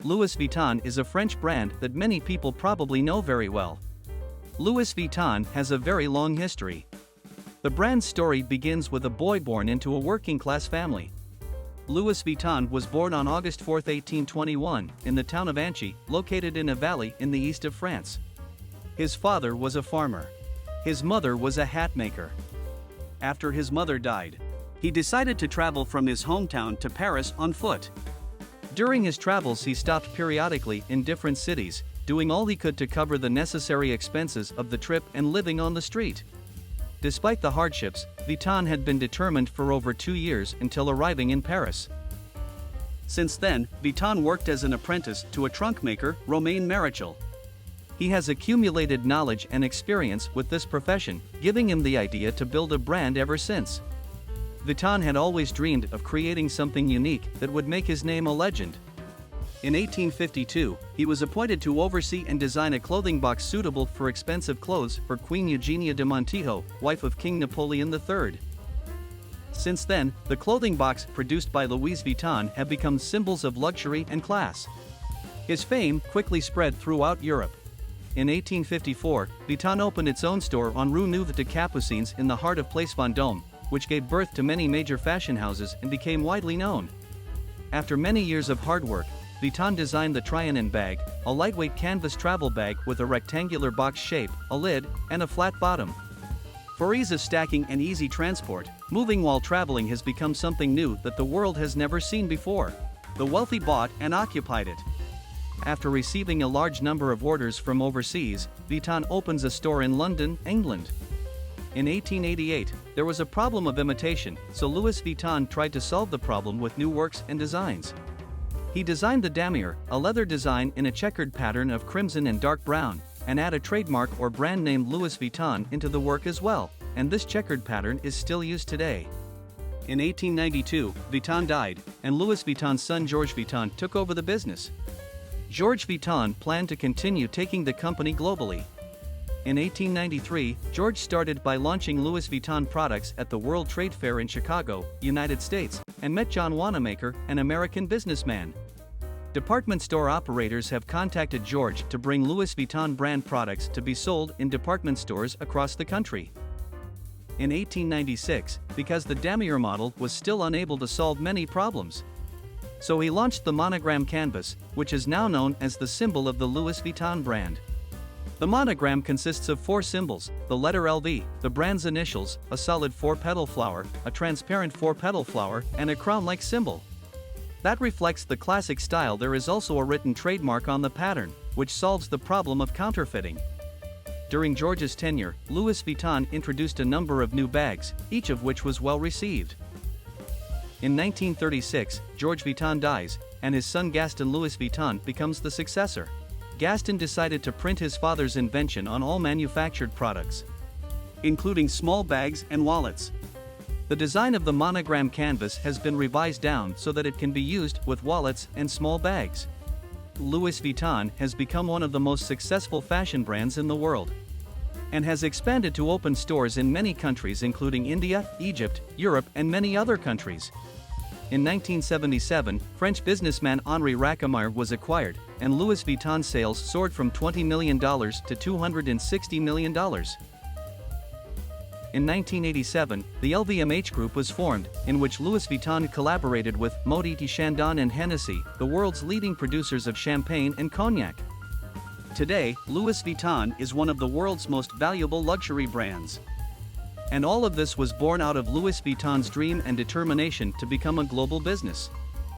Louis Vuitton is a French brand that many people probably know very well. Louis Vuitton has a very long history. The brand's story begins with a boy born into a working-class family. Louis Vuitton was born on August 4, 1821, in the town of Anchy, located in a valley in the east of France. His father was a farmer. His mother was a hat maker. After his mother died, he decided to travel from his hometown to Paris on foot. During his travels, he stopped periodically in different cities, doing all he could to cover the necessary expenses of the trip and living on the street. Despite the hardships, Vuitton had been determined for over 2 years until arriving in Paris. Since then, Vuitton worked as an apprentice to a trunk maker, Romain Marichal. He has accumulated knowledge and experience with this profession, giving him the idea to build a brand ever since. Vuitton had always dreamed of creating something unique that would make his name a legend. In 1852, he was appointed to oversee and design a clothing box suitable for expensive clothes for Queen Eugenia de Montijo, wife of King Napoleon III. Since then, the clothing box produced by Louis Vuitton have become symbols of luxury and class. His fame quickly spread throughout Europe. In 1854, Vuitton opened its own store on Rue Neuve des Capucines in the heart of Place Vendôme, which gave birth to many major fashion houses and became widely known. After many years of hard work, Vuitton designed the Trianon bag, a lightweight canvas travel bag with a rectangular box shape, a lid, and a flat bottom. For ease of stacking and easy transport, moving while traveling has become something new that the world has never seen before. The wealthy bought and occupied it. After receiving a large number of orders from overseas, Vuitton opens a store in London, England. In 1888, there was a problem of imitation, so Louis Vuitton tried to solve the problem with new works and designs. He designed the damier, a leather design in a checkered pattern of crimson and dark brown, and add a trademark or brand name Louis Vuitton into the work as well, and this checkered pattern is still used today. In 1892, Vuitton died, and Louis Vuitton's son Georges Vuitton took over the business. Georges Vuitton planned to continue taking the company globally. In 1893, George started by launching Louis Vuitton products at the World Trade Fair in Chicago, United States, and met John Wanamaker, an American businessman. Department store operators have contacted George to bring Louis Vuitton brand products to be sold in department stores across the country. In 1896, because the damier model was still unable to solve many problems, so he launched the monogram canvas, which is now known as the symbol of the Louis Vuitton brand. The monogram consists of 4 symbols: the letter LV, the brand's initials, a solid 4-petal flower, a transparent 4-petal flower, and a crown-like symbol. That reflects the classic style. There is also a written trademark on the pattern, which solves the problem of counterfeiting. During George's tenure, Louis Vuitton introduced a number of new bags, each of which was well received. In 1936, Georges Vuitton dies, and his son Gaston Louis Vuitton becomes the successor. Gaston decided to print his father's invention on all manufactured products, including small bags and wallets. The design of the monogram canvas has been revised down so that it can be used with wallets and small bags. Louis Vuitton has become one of the most successful fashion brands in the world, and has expanded to open stores in many countries including India, Egypt, Europe, and many other countries. In 1977, French businessman Henri Racamire was acquired, and Louis Vuitton sales soared from $20 million to $260 million. In 1987, the LVMH Group was formed, in which Louis Vuitton collaborated with Moët Chandon and Hennessy, the world's leading producers of champagne and cognac. Today, Louis Vuitton is one of the world's most valuable luxury brands. And all of this was born out of Louis Vuitton's dream and determination to become a global business.